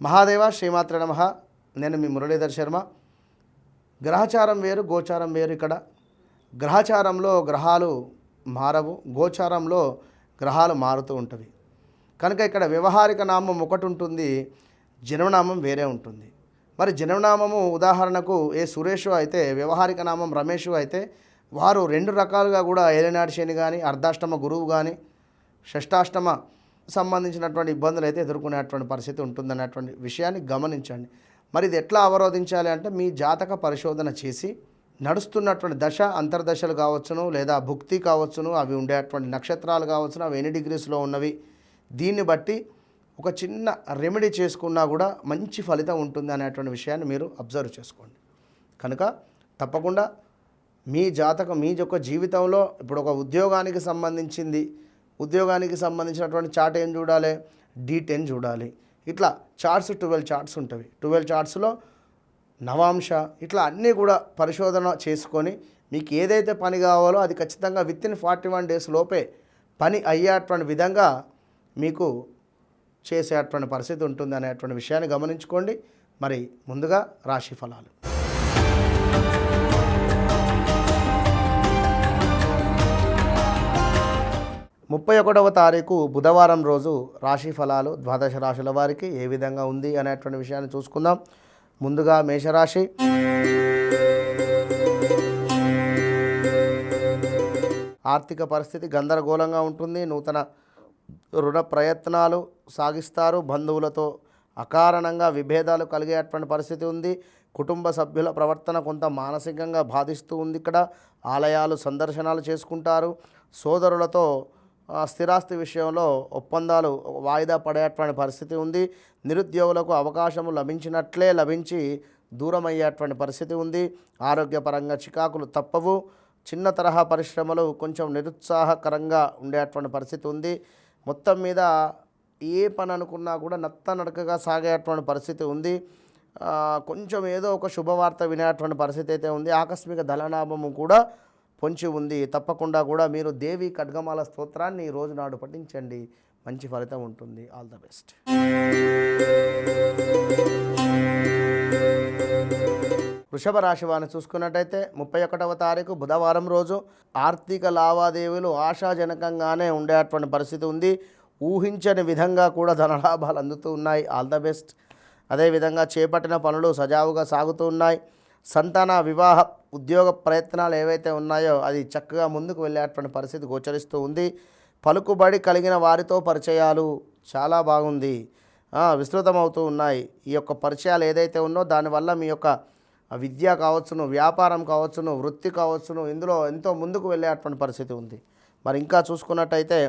మహాదేవ శ్రీమాత్ర నమః. నేను మీ మురళీధర్ శర్మ. గ్రహచారం వేరు, గోచారం వేరు. ఇక్కడ గ్రహచారంలో గ్రహాలు మారవు, గోచారంలో గ్రహాలు మారుతూ ఉంటవి. కనుక ఇక్కడ వ్యవహారిక నామం ఒకటి ఉంటుంది, జన్మనామం వేరే ఉంటుంది. మరి జన్మనామము ఉదాహరణకు ఏ సురేషు అయితే, వ్యవహారిక నామం రమేషు అయితే, వారు రెండు రకాలుగా కూడా ఏలినాటి శని కానీ, అర్ధాష్టమ గురువు కానీ, షష్టాష్టమ సంబంధించినటువంటి ఇబ్బందులు అయితే ఎదుర్కొనేటువంటి పరిస్థితి ఉంటుందనేటువంటి విషయాన్ని గమనించండి. మరి ఇది ఎట్లా అవరోధించాలి అంటే, మీ జాతక పరిశోధన చేసి నడుస్తున్నటువంటి దశ, అంతర్దశలు కావచ్చును, లేదా భుక్తి కావచ్చును, అవి ఉండేటువంటి నక్షత్రాలు కావచ్చును, అవి ఎన్ని డిగ్రీస్లో ఉన్నవి, దీన్ని బట్టి ఒక చిన్న రెమెడీ చేసుకున్నా కూడా మంచి ఫలితం ఉంటుంది అనేటువంటి విషయాన్ని మీరు అబ్జర్వ్ చేసుకోండి. కనుక తప్పకుండా మీ జాతకం, మీ యొక్క జీవితంలో ఇప్పుడు ఒక ఉద్యోగానికి సంబంధించినటువంటి చార్ట్ ఏం చూడాలి, D10 చూడాలి. ఇట్లా చార్ట్స్ 12 చార్ట్స్ ఉంటాయి. 12 చార్ట్స్లో నవాంశ ఇట్లా అన్నీ కూడా పరిశోధన చేసుకొని మీకు ఏదైతే పని కావాలో అది ఖచ్చితంగా విత్ ఇన్ 41 డేస్ లోపే పని అయ్యేటువంటి విధంగా మీకు చేసేటువంటి పరిస్థితి ఉంటుంది అనేటువంటి విషయాన్ని గమనించుకోండి. మరి ముందుగా రాశి ఫలాలు. 31వ తారీఖు బుధవారం రోజు రాశి ఫలాలు ద్వాదశ రాశుల వారికి ఏ విధంగా ఉంది అనేటువంటి విషయాన్ని చూసుకుందాం. ముందుగా మేషరాశి. ఆర్థిక పరిస్థితి గందరగోళంగా ఉంటుంది. నూతన రుణ ప్రయత్నాలు సాగిస్తారు. బంధువులతో అకారణంగా విభేదాలు కలిగేటువంటి పరిస్థితి ఉంది. కుటుంబ సభ్యుల ప్రవర్తన కొంత మానసికంగా బాధిస్తూ ఉంది. ఇక్కడ ఆలయాలు సందర్శనాలు చేసుకుంటారు. సోదరులతో స్థిరాస్తి విషయంలో ఒప్పందాలు వాయిదా పడేటువంటి పరిస్థితి ఉంది. నిరుద్యోగులకు అవకాశము లభించి దూరం అయ్యేటువంటి పరిస్థితి ఉంది. ఆరోగ్యపరంగా చికాకులు తప్పవు. చిన్న తరహా పరిశ్రమలు కొంచెం నిరుత్సాహకరంగా ఉండేటువంటి పరిస్థితి ఉంది. మొత్తం మీద ఏ పని అనుకున్నా కూడా నత్తనడకగా సాగేటువంటి పరిస్థితి ఉంది. కొంచెం ఏదో ఒక శుభవార్త వినేటువంటి పరిస్థితి అయితే ఉంది. ఆకస్మిక ధనలాభము కూడా పొంచి ఉంది. తప్పకుండా కూడా మీరు దేవి ఖడ్గమాల స్తోత్రాన్ని ఈ రోజు నాడు పఠించండి, మంచి ఫలితం ఉంటుంది. All the best. వృషభ రాశి వారిని చూసుకున్నట్టయితే 31వ తారీఖు బుధవారం రోజు ఆర్థిక లావాదేవీలు ఆశాజనకంగానే ఉండేటువంటి పరిస్థితి ఉంది. ఊహించని విధంగా కూడా ధనలాభాలు అందుతూ ఉన్నాయి. All the best. అదేవిధంగా చేపట్టిన పనులు సజావుగా సాగుతూ ఉన్నాయి. సంతాన, వివాహ, ఉద్యోగ ప్రయత్నాలు ఏవైతే ఉన్నాయో అది చక్కగా ముందుకు వెళ్ళేటువంటి పరిస్థితి గోచరిస్తూ ఉంది. పలుకుబడి కలిగిన వారితో పరిచయాలు చాలా బాగుంది, విస్తృతమవుతూ ఉన్నాయి. ఈ యొక్క పరిచయాలు ఏదైతే ఉన్నో దానివల్ల మీ యొక్క విద్య కావచ్చును, వ్యాపారం కావచ్చును, వృత్తి కావచ్చును, ఇందులో ఎంతో ముందుకు వెళ్ళేటువంటి పరిస్థితి ఉంది. మరి ఇంకా చూసుకున్నట్టయితే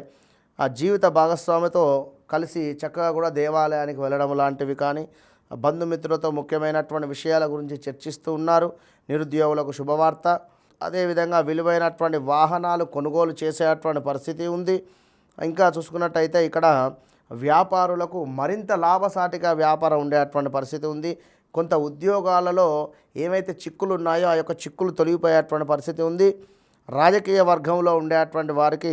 ఆ జీవిత భాగస్వామితో కలిసి చక్కగా కూడా దేవాలయానికి వెళ్ళడం లాంటివి కానీ, బంధుమిత్రులతో ముఖ్యమైనటువంటి విషయాల గురించి చర్చిస్తూ ఉన్నారు. నిరుద్యోగులకు శుభవార్త. అదేవిధంగా విలువైనటువంటి వాహనాలు కొనుగోలు చేసేటువంటి పరిస్థితి ఉంది. ఇంకా చూసుకున్నట్టయితే ఇక్కడ వ్యాపారులకు మరింత లాభసాటిగా వ్యాపారం ఉండేటువంటి పరిస్థితి ఉంది. కొంత ఉద్యోగాలలో ఏవైతే చిక్కులు ఉన్నాయో ఆ యొక్క చిక్కులు తొలగిపోయేటువంటి పరిస్థితి ఉంది. రాజకీయ వర్గంలో ఉండేటువంటి వారికి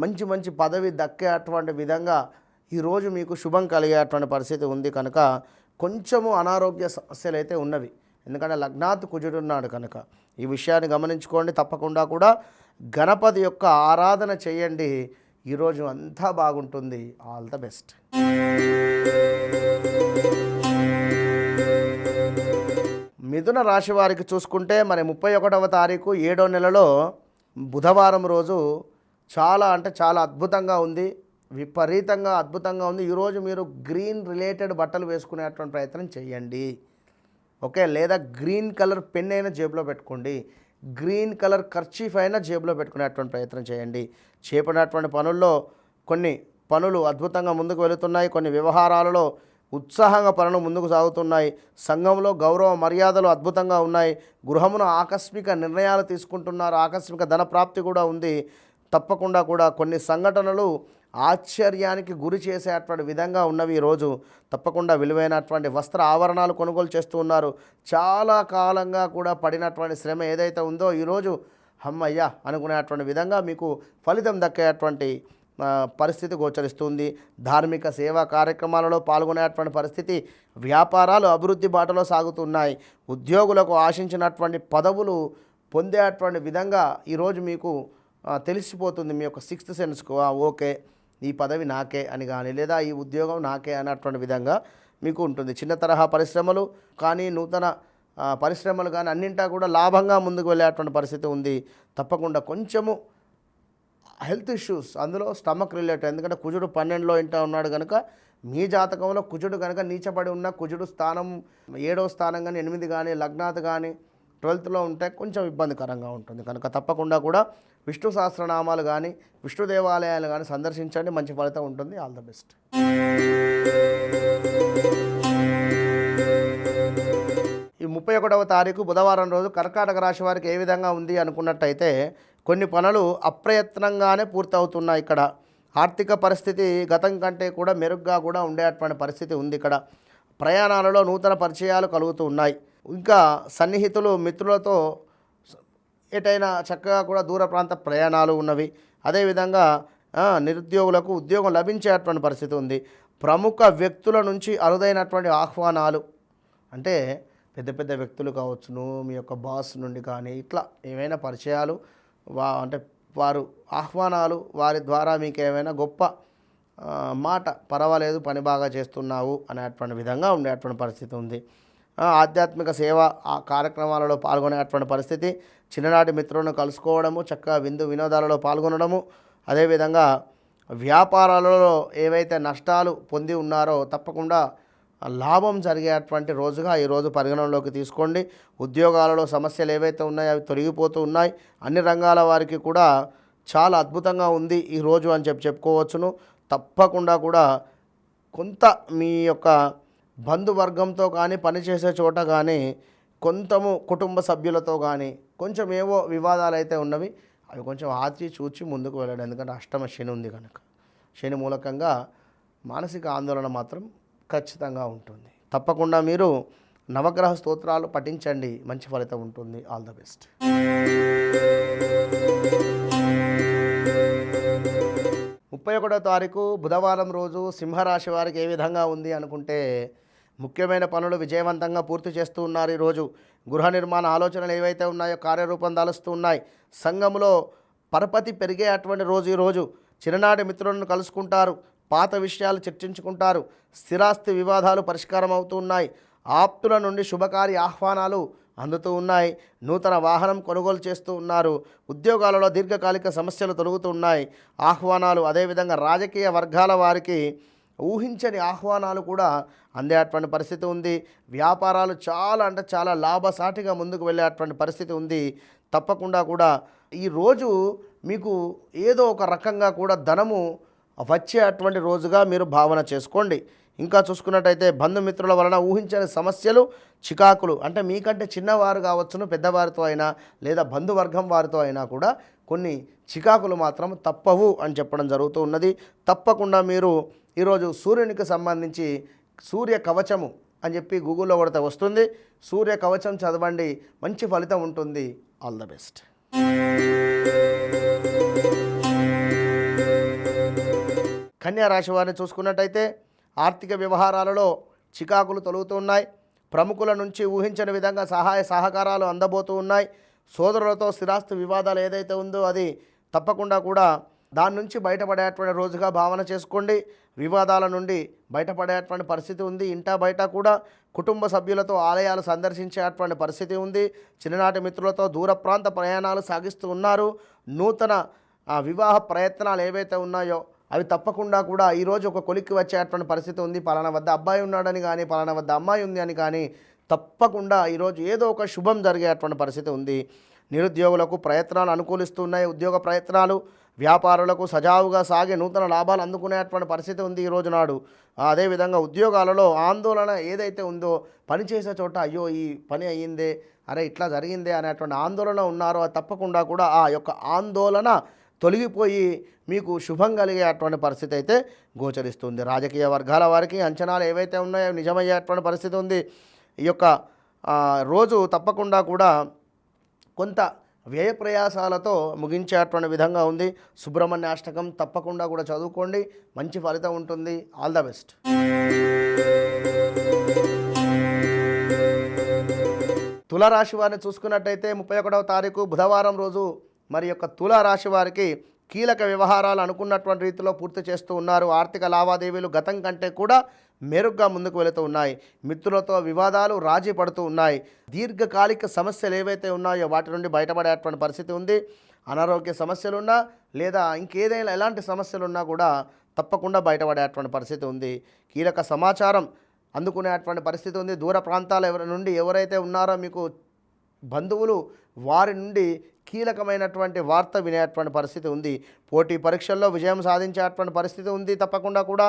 మంచి మంచి పదవి దక్కేటువంటి విధంగా ఈరోజు మీకు శుభం కలిగేటువంటి పరిస్థితి ఉంది. కనుక కొంచెము అనారోగ్య సమస్యలు అయితే ఉన్నవి, ఎందుకంటే లగ్నాత్ కుజుడున్నాడు కనుక ఈ విషయాన్ని గమనించుకోండి. తప్పకుండా కూడా గణపతి యొక్క ఆరాధన చేయండి, ఈరోజు అంతా బాగుంటుంది. All the best. మిథున రాశి వారికి చూసుకుంటే మరి 31వ తారీఖు 7వ నెలలో బుధవారం రోజు చాలా అంటే చాలా అద్భుతంగా ఉంది, విపరీతంగా అద్భుతంగా ఉంది. ఈరోజు మీరు గ్రీన్ రిలేటెడ్ బట్టలు వేసుకునేటువంటి ప్రయత్నం చేయండి. ఓకే, లేదా గ్రీన్ కలర్ పెన్ అయినా జేబులో పెట్టుకోండి, గ్రీన్ కలర్ కర్చీఫ్ అయినా జేబులో పెట్టుకునేటువంటి ప్రయత్నం చేయండి. చేపడినటువంటి పనుల్లో కొన్ని పనులు అద్భుతంగా ముందుకు వెళుతున్నాయి. కొన్ని వ్యవహారాలలో ఉత్సాహంగా పనులు ముందుకు సాగుతున్నాయి. సంఘంలో గౌరవ మర్యాదలు అద్భుతంగా ఉన్నాయి. గృహమున ఆకస్మిక నిర్ణయాలు తీసుకుంటున్నారు. ఆకస్మిక ధన ప్రాప్తి కూడా ఉంది. తప్పకుండా కూడా కొన్ని సంఘటనలు ఆశ్చర్యానికి గురి చేసేటువంటి విధంగా ఉన్నవి. ఈరోజు తప్పకుండా విలువైనటువంటి వస్త్ర ఆభరణాలు కొనుగోలు చేస్తూ ఉన్నారు. చాలా కాలంగా కూడా పడినటువంటి శ్రమ ఏదైతే ఉందో ఈరోజు హమ్మయ్య అనుకునేటువంటి విధంగా మీకు ఫలితం దక్కేటువంటి పరిస్థితి గోచరిస్తుంది. ధార్మిక సేవా కార్యక్రమాలలో పాల్గొనేటువంటి పరిస్థితి, వ్యాపారాలు అభివృద్ధి బాటలో సాగుతున్నాయి. ఉద్యోగులకు ఆశించినటువంటి పదవులు పొందేటువంటి విధంగా ఈరోజు మీకు తెలిసిపోతుంది. మీ యొక్క సిక్స్త్ సెన్స్కు ఓకే ఈ పదవి నాకే అని కానీ, లేదా ఈ ఉద్యోగం నాకే అన్నటువంటి విధంగా మీకు ఉంటుంది. చిన్న తరహా పరిశ్రమలు కానీ, నూతన పరిశ్రమలు కానీ అన్నింటా కూడా లాభంగా ముందుకు వెళ్ళేటువంటి పరిస్థితి ఉంది. తప్పకుండా కొంచెము హెల్త్ ఇష్యూస్, అందులో స్టమక్ రిలేటెడ్, ఎందుకంటే కుజుడు 12లో ఇంట ఉన్నాడు కనుక, మీ జాతకంలో కుజుడు కనుక నీచపడి ఉన్న కుజుడు స్థానం 7వ స్థానం కానీ 8 కానీ లగ్నాత్ కానీ 12లో ఉంటే కొంచెం ఇబ్బందికరంగా ఉంటుంది. కనుక తప్పకుండా కూడా విష్ణు సహస్రనామాలు కానీ, విష్ణు దేవాలయాలు కానీ సందర్శించండి, మంచి ఫలితం ఉంటుంది. All the best. ఈ 31వ తారీఖు బుధవారం రోజు కర్కాటక రాశి వారికి ఏ విధంగా ఉంది అనుకున్నట్టయితే, కొన్ని పనులు అప్రయత్నంగానే పూర్తవుతున్నాయి. ఇక్కడ ఆర్థిక పరిస్థితి గతం కంటే కూడా మెరుగ్గా కూడా ఉండేటువంటి పరిస్థితి ఉంది. ఇక్కడ ప్రయాణాలలో నూతన పరిచయాలు కలుగుతూ ఉన్నాయి. ఇంకా సన్నిహితులు మిత్రులతో ఎటైనా చక్కగా కూడా దూర ప్రాంత ప్రయాణాలు ఉన్నవి. అదేవిధంగా నిరుద్యోగులకు ఉద్యోగం లభించేటువంటి పరిస్థితి ఉంది. ప్రముఖ వ్యక్తుల నుంచి అరుదైనటువంటి ఆహ్వానాలు, అంటే పెద్ద పెద్ద వ్యక్తులు కావచ్చును, మీ యొక్క బాస్ నుండి కానీ, ఇట్లా ఏమైనా పరిచయాలు అంటే వారు ఆహ్వానాలు, వారి ద్వారా మీకు ఏమైనా గొప్ప మాట, పర్వాలేదు పని బాగా చేస్తున్నావు అనేటువంటి విధంగా ఉండేటువంటి పరిస్థితి ఉంది. ఆధ్యాత్మిక సేవ ఆ కార్యక్రమాలలో పాల్గొనేటువంటి పరిస్థితి, చిన్ననాటి మిత్రులను కలుసుకోవడము, చక్కగా విందు వినోదాలలో పాల్గొనడము, అదేవిధంగా వ్యాపారాలలో ఏవైతే నష్టాలు పొంది ఉన్నారో తప్పకుండా లాభం జరిగేటువంటి రోజుగా ఈరోజు పరిగణనలోకి తీసుకోండి. ఉద్యోగాలలో సమస్యలు ఏవైతే ఉన్నాయో అవి తొలగిపోతూ ఉన్నాయి. అన్ని రంగాల వారికి కూడా చాలా అద్భుతంగా ఉంది ఈరోజు అని చెప్పుకోవచ్చును. తప్పకుండా కూడా కొంత మీ యొక్క బంధువర్గంతో కానీ, పనిచేసే చోట కానీ, కొంతము కుటుంబ సభ్యులతో కానీ కొంచెం ఏవో వివాదాలు అయితే ఉన్నవి, అవి కొంచెం ఆచి చూచి ముందుకు వెళ్ళడం. ఎందుకంటే అష్టమ శని ఉంది కనుక, శని మూలకంగా మానసిక ఆందోళన మాత్రం ఖచ్చితంగా ఉంటుంది. తప్పకుండా మీరు నవగ్రహ స్తోత్రాలు పఠించండి, మంచి ఫలితం ఉంటుంది. All the best. 31వ తారీఖు బుధవారం రోజు సింహరాశి వారికి ఏ విధంగా ఉంది అనుకుంటే, ముఖ్యమైన పనులు విజయవంతంగా పూర్తి చేస్తూ ఉన్నారు. ఈరోజు గృహ నిర్మాణ ఆలోచనలు ఏవైతే ఉన్నాయో కార్యరూపం దాలుస్తూ ఉన్నాయి. సంఘంలో పరపతి పెరిగే అటువంటి రోజు ఈరోజు. చిన్ననాటి మిత్రులను కలుసుకుంటారు, పాత విషయాలు చర్చించుకుంటారు, స్థిరాస్తి వివాదాలు పరిష్కారం అవుతూ ఉన్నాయి. ఆప్తుల నుండి శుభకార్య ఆహ్వానాలు అందుతూ ఉన్నాయి. నూతన వాహనం కొనుగోలు చేస్తూ ఉన్నారు. ఉద్యోగాలలో దీర్ఘకాలిక సమస్యలు తొలగుతూ ఉన్నాయి. ఆహ్వానాలు, అదేవిధంగా రాజకీయ వర్గాల వారికి ఊహించని ఆహ్వానాలు కూడా అందేటువంటి పరిస్థితి ఉంది. వ్యాపారాలు చాలా అంటే చాలా లాభసాటిగా ముందుకు వెళ్ళేటువంటి పరిస్థితి ఉంది. తప్పకుండా కూడా ఈరోజు మీకు ఏదో ఒక రకంగా కూడా ధనము వచ్చే అటువంటి రోజుగా మీరు భావన చేసుకోండి. ఇంకా చూసుకున్నట్టయితే బంధుమిత్రుల వలన ఊహించని సమస్యలు, చికాకులు, అంటే మీకంటే చిన్నవారు కావచ్చును, పెద్దవారితో అయినా లేదా బంధువర్గం వారితో అయినా కూడా కొన్ని చికాకులు మాత్రం తప్పవు అని చెప్పడం జరుగుతూ ఉన్నది. తప్పకుండా మీరు ఈరోజు సూర్యునికి సంబంధించి సూర్య కవచము అని చెప్పి గూగుల్లో కొడితే వస్తుంది. సూర్య కవచం చదవండి, మంచి ఫలితం ఉంటుంది. All the best. కన్యా రాశి వారిని చూసుకున్నట్టయితే ఆర్థిక వ్యవహారాలలో చికాకులు తొలుగుతూ ఉన్నాయి. ప్రముఖుల నుంచి ఊహించని విధంగా సహాయ సహకారాలు అందబోతూ ఉన్నాయి. సోదరులతో స్థిరాస్తి వివాదాలు ఏదైతే ఉందో అది తప్పకుండా కూడా దాని నుంచి బయటపడేటువంటి రోజుగా భావన చేసుకోండి. వివాదాల నుండి బయటపడేటువంటి పరిస్థితి ఉంది. ఇంటా బయట కూడా కుటుంబ సభ్యులతో ఆలయాలు సందర్శించేటువంటి పరిస్థితి ఉంది. చిన్ననాటి మిత్రులతో దూర ప్రాంత ప్రయాణాలు సాగిస్తూ ఉన్నారు. నూతన వివాహ ప్రయత్నాలు ఏవైతే ఉన్నాయో అవి తప్పకుండా కూడా ఈరోజు ఒక కొలిక్కి వచ్చేటువంటి పరిస్థితి ఉంది. పలానా వద్ద అబ్బాయి ఉన్నాడని కానీ, పలానా వద్ద అమ్మాయి ఉంది అని కానీ తప్పకుండా ఈరోజు ఏదో ఒక శుభం జరిగేటువంటి పరిస్థితి ఉంది. నిరుద్యోగులకు ప్రయత్నాలు అనుకూలిస్తున్నాయి. ఉద్యోగ ప్రయత్నాలు, వ్యాపారులకు సజావుగా సాగే నూతన లాభాలు అందుకునేటువంటి పరిస్థితి ఉంది ఈరోజు నాడు. అదేవిధంగా ఉద్యోగాలలో ఆందోళన ఏదైతే ఉందో, పనిచేసే చోట అయ్యో ఈ పని అయ్యిందే, అరే ఇట్లా జరిగిందే అనేటువంటి ఆందోళన ఉన్నారో అది తప్పకుండా కూడా ఆ యొక్క ఆందోళన తొలగిపోయి మీకు శుభం కలిగేటువంటి పరిస్థితి అయితే గోచరిస్తుంది. రాజకీయ వర్గాల వారికి అంచనాలు ఏవైతే ఉన్నాయో నిజమయ్యేటువంటి పరిస్థితి ఉంది. ఈ యొక్క రోజు తప్పకుండా కూడా కొంత వ్యయ ప్రయాసాలతో ముగించేటువంటి విధంగా ఉంది. సుబ్రహ్మణ్య అష్టకం తప్పకుండా కూడా చదువుకోండి, మంచి ఫలితం ఉంటుంది. All the best. తులారాశి వారిని చూసుకున్నట్టయితే 31వ తారీఖు బుధవారం రోజు మరి యొక్క తులారాశి వారికి కీలక వ్యవహారాలు అనుకున్నటువంటి రీతిలో పూర్తి చేస్తూ ఉన్నారు. ఆర్థిక లావాదేవీలు గతం కంటే కూడా మెరుగ్గా ముందుకు వెళుతూ ఉన్నాయి. మిత్రులతో వివాదాలు రాజీ పడుతూ ఉన్నాయి. దీర్ఘకాలిక సమస్యలు ఏవైతే ఉన్నాయో వాటి నుండి బయటపడేటువంటి పరిస్థితి ఉంది. అనారోగ్య సమస్యలున్నా లేదా ఇంకేదైనా ఎలాంటి సమస్యలున్నా కూడా తప్పకుండా బయటపడేటువంటి పరిస్థితి ఉంది. కీలక సమాచారం అందుకునేటువంటి పరిస్థితి ఉంది. దూర ప్రాంతాల నుండి ఎవరైతే ఉన్నారో మీకు బంధువులు, వారి నుండి కీలకమైనటువంటి వార్త వినేటువంటి పరిస్థితి ఉంది. పోటీ పరీక్షల్లో విజయం సాధించేటువంటి పరిస్థితి ఉంది. తప్పకుండా కూడా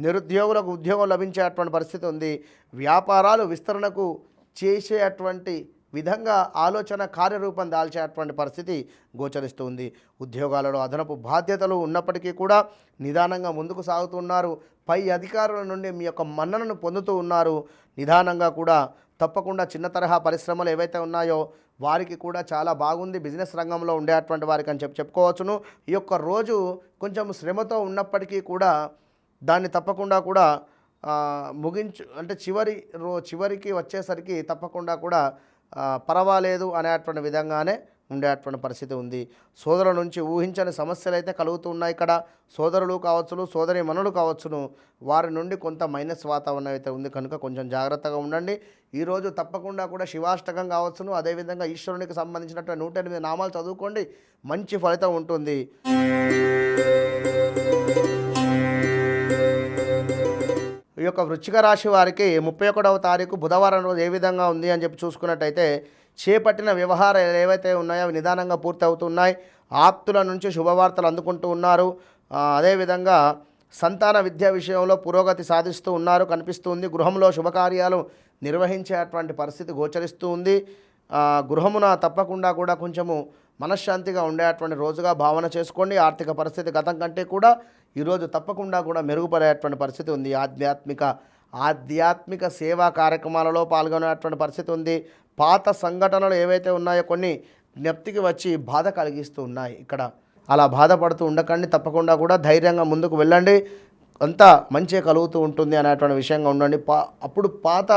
నిరుద్యోగులకు ఉద్యోగం లభించేటువంటి పరిస్థితి ఉంది. వ్యాపారాలు విస్తరణకు చేసేటువంటి విధంగా ఆలోచన కార్యరూపం దాల్చేటువంటి పరిస్థితి గోచరిస్తుంది. ఉద్యోగాలలో అదనపు బాధ్యతలు ఉన్నప్పటికీ కూడా నిదానంగా ముందుకు సాగుతున్నారు. పై అధికారుల నుండి మీ యొక్క మన్ననను పొందుతూ ఉన్నారు. నిదానంగా కూడా తప్పకుండా చిన్న తరహా పరిశ్రమలు ఏవైతే ఉన్నాయో వారికి కూడా చాలా బాగుంది. బిజినెస్ రంగంలో ఉండేటువంటి వారికి అని చెప్పుకోవచ్చును. ఈ యొక్క రోజు కొంచెం శ్రమతో ఉన్నప్పటికీ కూడా దాన్ని తప్పకుండా కూడా అంటే చివరికి వచ్చేసరికి తప్పకుండా కూడా పర్వాలేదు అనేటువంటి విధంగానే ఉండేటువంటి పరిస్థితి ఉంది. సోదరుల నుంచి ఊహించని సమస్యలు అయితే కలుగుతున్నాయి. ఇక్కడ సోదరులు కావచ్చును, సోదరి మనులు కావచ్చును, వారి నుండి కొంత మైనస్ వాతావరణం అయితే ఉంది కనుక కొంచెం జాగ్రత్తగా ఉండండి. ఈరోజు తప్పకుండా కూడా శివాష్టకం కావచ్చును, అదేవిధంగా ఈశ్వరునికి సంబంధించినటువంటి 108 నామాలు చదువుకోండి, మంచి ఫలితం ఉంటుంది. ఈ యొక్క వృశ్చిక రాశి వారికి 31వ తారీఖు బుధవారం రోజు ఏ విధంగా ఉంది అని చూసుకున్నట్టయితే చేపట్టిన వ్యవహారాలు ఏవైతే ఉన్నాయో అవి నిదానంగా పూర్తి అవుతున్నాయి. ఆప్తుల నుంచి శుభవార్తలు అందుకుంటూ ఉన్నారు. అదేవిధంగా సంతాన విద్య విషయంలో పురోగతి సాధిస్తూ ఉన్నారు కనిపిస్తుంది. గృహంలో శుభకార్యాలు నిర్వహించేటువంటి పరిస్థితి గోచరిస్తూ ఉంది. గృహమున తప్పకుండా కూడా కొంచెము మనశ్శాంతిగా ఉండేటువంటి రోజుగా భావన చేసుకోండి. ఆర్థిక పరిస్థితి గతం కంటే కూడా ఈరోజు తప్పకుండా కూడా మెరుగుపడేటువంటి పరిస్థితి ఉంది. ఆధ్యాత్మిక సేవా కార్యక్రమాలలో పాల్గొనేటువంటి పరిస్థితి ఉంది. పాత సంఘటనలు ఏవైతే ఉన్నాయో కొన్ని జ్ఞప్తికి వచ్చి బాధ కలిగిస్తూ ఉన్నాయి. ఇక్కడ అలా బాధపడుతూ ఉండకండి, తప్పకుండా కూడా ధైర్యంగా ముందుకు వెళ్ళండి, అంతా మంచిగా కలుగుతూ ఉంటుంది అనేటువంటి విషయంగా ఉండండి. అప్పుడు పాత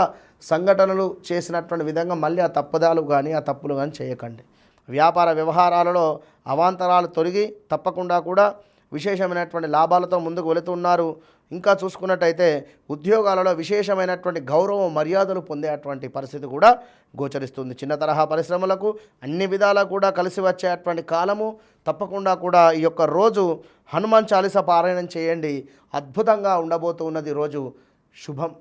సంఘటనలు చేసినటువంటి విధంగా మళ్ళీ ఆ తప్పుదాలు కానీ ఆ తప్పులు కానీ చేయకండి. వ్యాపార వ్యవహారాలలో అవాంతరాలు తొలగి తప్పకుండా కూడా విశేషమైనటువంటి లాభాలతో ముందుకు వెళుతున్నారు. ఇంకా చూసుకున్నట్టయితే ఉద్యోగాలలో విశేషమైనటువంటి గౌరవ మర్యాదలు పొందేటువంటి పరిస్థితి కూడా గోచరిస్తుంది. చిన్న తరహా పరిశ్రమలకు అన్ని విధాలా కూడా కలిసి వచ్చేటువంటి కాలము. తప్పకుండా కూడా ఈ యొక్క రోజు హనుమాన్ చాలీసా పారాయణం చేయండి, అద్భుతంగా ఉండబోతున్నది రోజు. శుభం.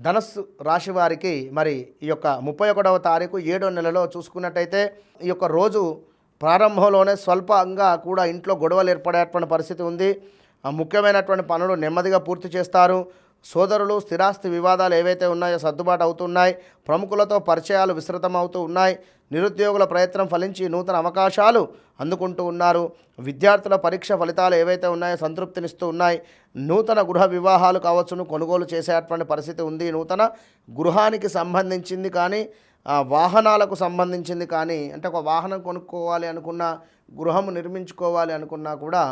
ధనస్సు రాశి వారికి మరి ఈ యొక్క 31వ తారీఖు 7వ నెలలో చూసుకున్నట్టయితే ఈ యొక్క రోజు ప్రారంభంలోనే స్వల్పంగా కూడా ఇంట్లో గొడవలు ఏర్పడేటువంటి పరిస్థితి ఉంది. ముఖ్యమైనటువంటి పనులు నెమ్మదిగా పూర్తి చేస్తారు. సోదరులు స్థిరాస్తి వివాదాలు ఏవైతే ఉన్నాయో సర్దుబాటు అవుతున్నాయి. ప్రముఖులతో పరిచయాలు విస్తృతమవుతూ ఉన్నాయి. నిరుద్యోగుల ప్రయత్నం ఫలించి నూతన అవకాశాలు అందుకుంటూ ఉన్నారు. విద్యార్థుల పరీక్ష ఫలితాలు ఏవైతే ఉన్నాయో సంతృప్తినిస్తూ ఉన్నాయి. నూతన గృహ వివాహాలు కావచ్చును కొనుగోలు చేసేటువంటి పరిస్థితి ఉంది. నూతన గృహానికి సంబంధించింది కానీ వాహనాలకు సంబంధించింది కానీ, అంటే ఒక వాహనం కొనుక్కోవాలి అనుకున్నా, గృహము నిర్మించుకోవాలి అనుకున్నా కూడా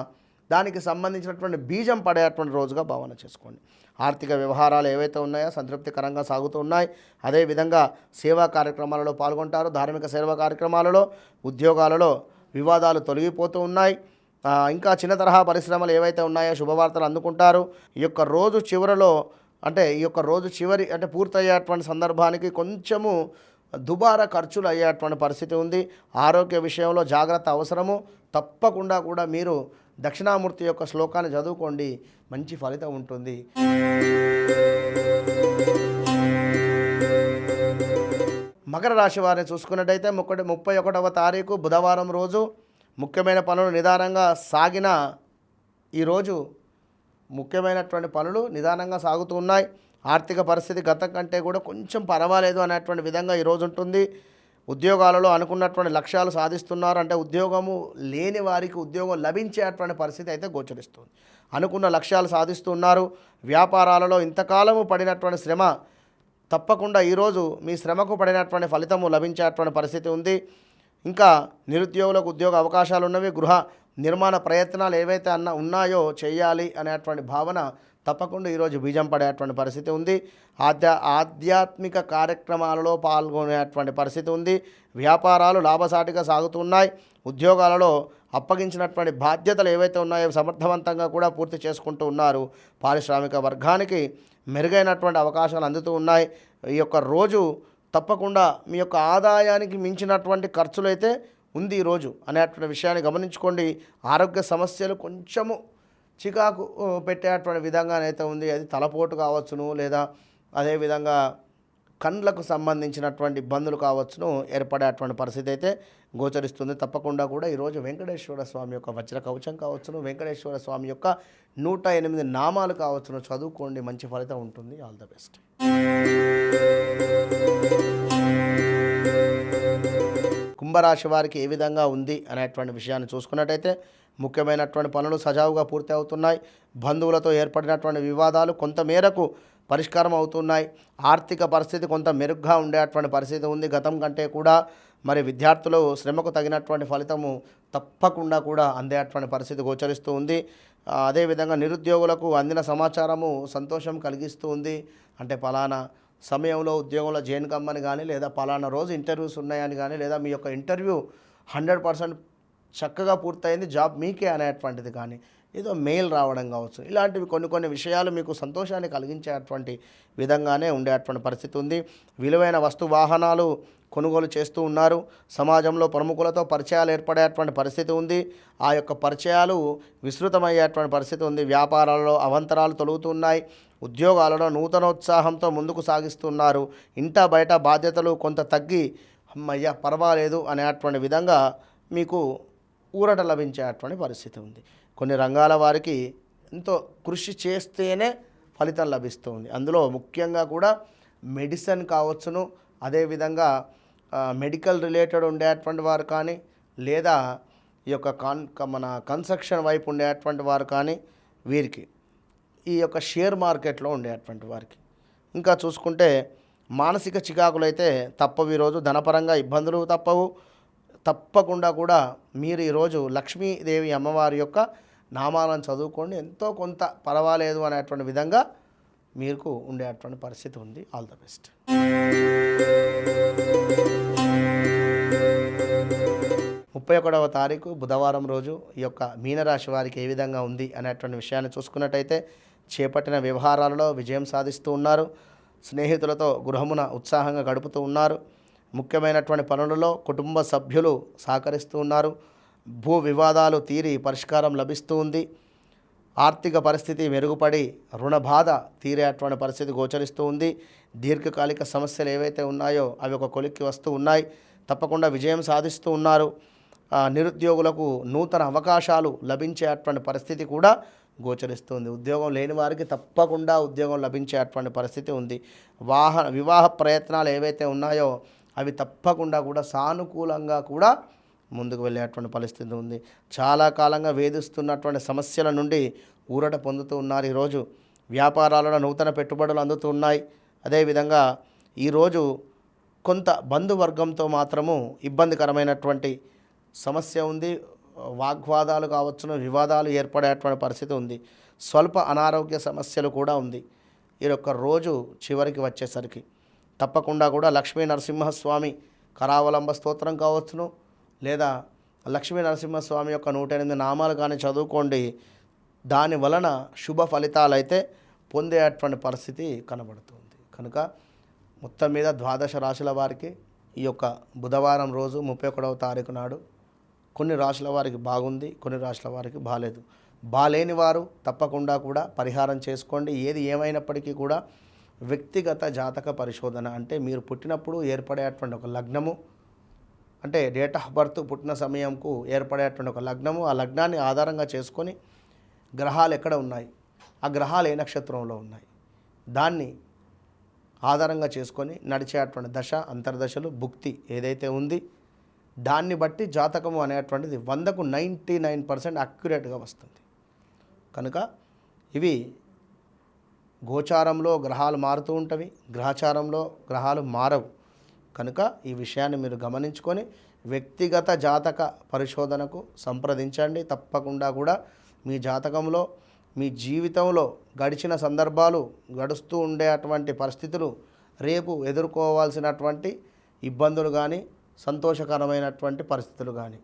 దానికి సంబంధించినటువంటి బీజం పడేటువంటి రోజుగా భావన చేసుకోండి. ఆర్థిక వ్యవహారాలు ఏవైతే ఉన్నాయో సంతృప్తికరంగా సాగుతూ ఉన్నాయి. అదేవిధంగా సేవా కార్యక్రమాలలో పాల్గొంటారు. ధార్మిక సేవా కార్యక్రమాలలో, ఉద్యోగాలలో వివాదాలు తొలగిపోతూ ఉన్నాయి. ఇంకా చిన్న తరహా పరిశ్రమలు ఏవైతే ఉన్నాయో శుభవార్తలు అందుకుంటారు. ఈ యొక్క రోజు చివరిలో అంటే పూర్తయ్యేటువంటి సందర్భానికి కొంచెము దుబారా ఖర్చులు అయ్యేటువంటి పరిస్థితి ఉంది. ఆరోగ్య విషయంలో జాగ్రత్త అవసరము. తప్పకుండా కూడా మీరు దక్షిణామూర్తి యొక్క శ్లోకాన్ని చదువుకోండి, మంచి ఫలితం ఉంటుంది. మకర రాశి వారిని చూసుకున్నట్టయితే 31వ తారీఖు బుధవారం రోజు ముఖ్యమైన పనులు నిదానంగా సాగిన ఈరోజు ముఖ్యమైనటువంటి పనులు నిదానంగా సాగుతూ ఉన్నాయి. ఆర్థిక పరిస్థితి గతం కంటే కూడా కొంచెం పర్వాలేదు అనేటువంటి విధంగా ఈరోజు ఉంటుంది. ఉద్యోగాలలో అనుకున్నటువంటి లక్ష్యాలు సాధిస్తున్నారు. అంటే ఉద్యోగము లేని వారికి ఉద్యోగం లభించేటువంటి పరిస్థితి అయితే గోచరిస్తుంది. అనుకున్న లక్ష్యాలు సాధిస్తున్నారు. వ్యాపారాలలో ఇంతకాలము పడినటువంటి శ్రమ తప్పకుండా ఈరోజు మీ శ్రమకు పడినటువంటి ఫలితము లభించేటువంటి పరిస్థితి ఉంది. ఇంకా నిరుద్యోగులకు ఉద్యోగ అవకాశాలు ఉన్నవి. గృహ నిర్మాణ ప్రయత్నాలు ఏవైతే ఉన్నాయో చేయాలి అనేటువంటి భావన తప్పకుండా ఈరోజు బీజం పడేటువంటి పరిస్థితి ఉంది. ఆధ్యాత్మిక కార్యక్రమాలలో పాల్గొనేటువంటి పరిస్థితి ఉంది. వ్యాపారాలు లాభసాటిగా సాగుతున్నాయి. ఉద్యోగాలలో అప్పగించినటువంటి బాధ్యతలు ఏవైతే ఉన్నాయో సమర్థవంతంగా కూడా పూర్తి చేసుకుంటూ ఉన్నారు. పారిశ్రామిక వర్గానికి మెరుగైనటువంటి అవకాశాలు అందుతూ ఉన్నాయి. ఈ యొక్క రోజు తప్పకుండా మీ యొక్క ఆదాయానికి మించినటువంటి ఖర్చులు అయితే ఉంది ఈరోజు అనేటువంటి విషయాన్ని గమనించుకోండి. ఆరోగ్య సమస్యలు కొంచెము చికాకు పెట్టేటువంటి విధంగానైతే ఉంది. అది తలపోటు కావచ్చును, లేదా అదేవిధంగా కండ్లకు సంబంధించినటువంటి ఇబ్బందులు కావచ్చును ఏర్పడేటువంటి పరిస్థితి అయితే గోచరిస్తుంది. తప్పకుండా కూడా ఈరోజు వెంకటేశ్వర స్వామి యొక్క వజ్ర కవచం కావచ్చును, వెంకటేశ్వర స్వామి యొక్క 108 నామాలు కావచ్చును చదువుకోండి, మంచి ఫలితం ఉంటుంది. All the best. కుంభరాశి వారికి ఏ విధంగా ఉంది అనేటువంటి విషయాన్ని చూసుకున్నట్టయితే ముఖ్యమైనటువంటి పనులు సజావుగా పూర్తి అవుతున్నాయి. బంధువులతో ఏర్పడినటువంటి వివాదాలు కొంతమేరకు పరిష్కారం అవుతున్నాయి. ఆర్థిక పరిస్థితి కొంత మెరుగ్గా ఉండేటువంటి పరిస్థితి ఉంది. గతం కంటే కూడా మరి విద్యార్థులు శ్రమకు తగినటువంటి ఫలితము తప్పకుండా కూడా అందేటువంటి పరిస్థితి గోచరిస్తూ ఉంది. అదేవిధంగా నిరుద్యోగులకు అందిన సమాచారము సంతోషం కలిగిస్తూ ఉంది. అంటే పలానా సమయంలో ఉద్యోగంలో జాయిన్ కమ్మని కానీ, లేదా పలానా రోజు ఇంటర్వ్యూస్ ఉన్నాయని కానీ, లేదా మీ యొక్క ఇంటర్వ్యూ 100% చక్కగా పూర్తయింది, జాబ్ మీకే అనేటువంటిది కానీ, ఏదో మెయిల్ రావడం కావచ్చు. ఇలాంటివి కొన్ని విషయాలు మీకు సంతోషాన్ని కలిగించేటువంటి విధంగానే ఉండేటువంటి పరిస్థితి ఉంది. విలువైన వస్తు వాహనాలు కొనుగోలు చేస్తూ ఉన్నారు. సమాజంలో ప్రముఖులతో పరిచయాలు ఏర్పడేటువంటి పరిస్థితి ఉంది. ఆ యొక్క పరిచయాలు విస్తృతమయ్యేటువంటి పరిస్థితి ఉంది. వ్యాపారాలలో అవంతరాలు తొలుగుతున్నాయి. ఉద్యోగాలలో నూతనోత్సాహంతో ముందుకు సాగిస్తున్నారు. ఇంట బయట బాధ్యతలు కొంత తగ్గి అమ్మయ్య పర్వాలేదు అనేటువంటి విధంగా మీకు ఊరట లభించేటువంటి పరిస్థితి ఉంది. కొన్ని రంగాల వారికి ఎంతో కృషి చేస్తేనే ఫలితం లభిస్తుంది. అందులో ముఖ్యంగా కూడా మెడిసిన్ కావచ్చును, అదేవిధంగా మెడికల్ రిలేటెడ్ ఉండేటువంటి వారు కానీ, లేదా ఈ యొక్క మన కన్స్ట్రక్షన్ వైపు ఉండేటువంటి వారు కానీ, వీరికి ఈ యొక్క షేర్ మార్కెట్లో ఉండేటువంటి వారికి ఇంకా చూసుకుంటే మానసిక చికాకులు అయితే తప్పవు. ఈరోజు ధనపరంగా ఇబ్బందులు తప్పవు. తప్పకుండా కూడా మీరు ఈరోజు లక్ష్మీదేవి అమ్మవారి యొక్క నామాలను చదువుకోండి, ఎంతో కొంత పర్వాలేదు అనేటువంటి విధంగా మీకు ఉండేటువంటి పరిస్థితి ఉంది. All the best. 31వ తారీఖు బుధవారం రోజు ఈ యొక్క మీనరాశి వారికి ఏ విధంగా ఉంది అనేటువంటి విషయాన్ని చూసుకున్నట్టయితే చేపట్టిన వ్యవహారాలలో విజయం సాధిస్తూ ఉన్నారు. స్నేహితులతో గృహమున ఉత్సాహంగా గడుపుతూ ఉన్నారు. ముఖ్యమైనటువంటి పనులలో కుటుంబ సభ్యులు సహకరిస్తూ ఉన్నారు. భూ వివాదాలు తీరి పరిష్కారం లభిస్తూ ఉంది. ఆర్థిక పరిస్థితి మెరుగుపడి రుణ బాధ తీరేటువంటి పరిస్థితి గోచరిస్తూ ఉంది. దీర్ఘకాలిక సమస్యలు ఏవైతే ఉన్నాయో అవి ఒక కొలిక్కి వస్తూ ఉన్నాయి. తప్పకుండా విజయం సాధిస్తూ ఉన్నారు. నిరుద్యోగులకు నూతన అవకాశాలు లభించేటువంటి పరిస్థితి కూడా గోచరిస్తుంది. ఉద్యోగం లేని వారికి తప్పకుండా ఉద్యోగం లభించేటువంటి పరిస్థితి ఉంది. వివాహ ప్రయత్నాలు ఏవైతే ఉన్నాయో అవి తప్పకుండా కూడా సానుకూలంగా కూడా ముందుకు వెళ్ళేటువంటి పరిస్థితి ఉంది. చాలా కాలంగా వేధిస్తున్నటువంటి సమస్యల నుండి ఊరట పొందుతూ ఉన్నారు. ఈరోజు వ్యాపారాలలో నూతన పెట్టుబడులు అందుతూ ఉన్నాయి. అదేవిధంగా ఈరోజు కొంత బంధువర్గంతో మాత్రము ఇబ్బందికరమైనటువంటి సమస్య ఉంది. వాగ్వాదాలు కావచ్చును, వివాదాలు ఏర్పడేటువంటి పరిస్థితి ఉంది. స్వల్ప అనారోగ్య సమస్యలు కూడా ఉంది. ఈ యొక్క రోజు చివరికి వచ్చేసరికి తప్పకుండా కూడా లక్ష్మీ నరసింహస్వామి కరావలంబ స్తోత్రం కావచ్చును, లేదా లక్ష్మీ నరసింహస్వామి యొక్క 108 నామాలు కానీ చదువుకోండి. దాని వలన శుభ ఫలితాలు అయితే పొందేటువంటి పరిస్థితి కనబడుతుంది. కనుక మొత్తం మీద 12 రాశుల వారికి ఈ యొక్క బుధవారం రోజు 31వ తారీఖు నాడు కొన్ని రాశుల వారికి బాగుంది, కొన్ని రాశుల వారికి బాలేదు. బాలేని వారు తప్పకుండా కూడా పరిహారం చేసుకోండి. ఏది ఏమైనప్పటికీ కూడా వ్యక్తిగత జాతక పరిశోధన అంటే మీరు పుట్టినప్పుడు ఏర్పడేటువంటి ఒక లగ్నము, అంటే డేట్ ఆఫ్ బర్త్ పుట్టిన సమయంకు ఏర్పడేటువంటి ఒక లగ్నము, ఆ లగ్నాన్ని ఆధారంగా చేసుకొని గ్రహాలు ఎక్కడ ఉన్నాయి, ఆ గ్రహాలు ఏ నక్షత్రంలో ఉన్నాయి, దాన్ని ఆధారంగా చేసుకొని నడిచేటువంటి దశ అంతర్దశలు భుక్తి ఏదైతే ఉంది దాన్ని బట్టి జాతకము అనేటువంటిది 100కు 99% అక్యురేట్గా వస్తుంది. కనుక ఇవి గోచారంలో గ్రహాలు మారుతూ ఉంటవి, గ్రహచారంలో గ్రహాలు మారవు. కనుక ఈ విషయాన్ని మీరు గమనించుకొని వ్యక్తిగత జాతక పరిశోధనకు సంప్రదించండి. తప్పకుండా కూడా మీ జాతకంలో మీ జీవితంలో గడిచిన సందర్భాలు, గడుస్తూ ఉండే పరిస్థితులు, రేపు ఎదుర్కోవాల్సినటువంటి ఇబ్బందులు కానీ, సంతోషకరమైనటువంటి పరిస్థితులు కానీ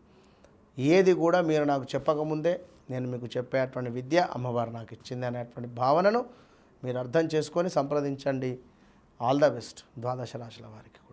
ఏది కూడా మీరు నాకు చెప్పకముందే నేను మీకు చెప్పేటువంటి విద్య అమ్మవారు నాకు ఇచ్చింది అనేటువంటి భావనను మీరు అర్థం చేసుకొని సంప్రదించండి. ఆల్ ద బెస్ట్ ద్వాదశ రాశుల వారికి.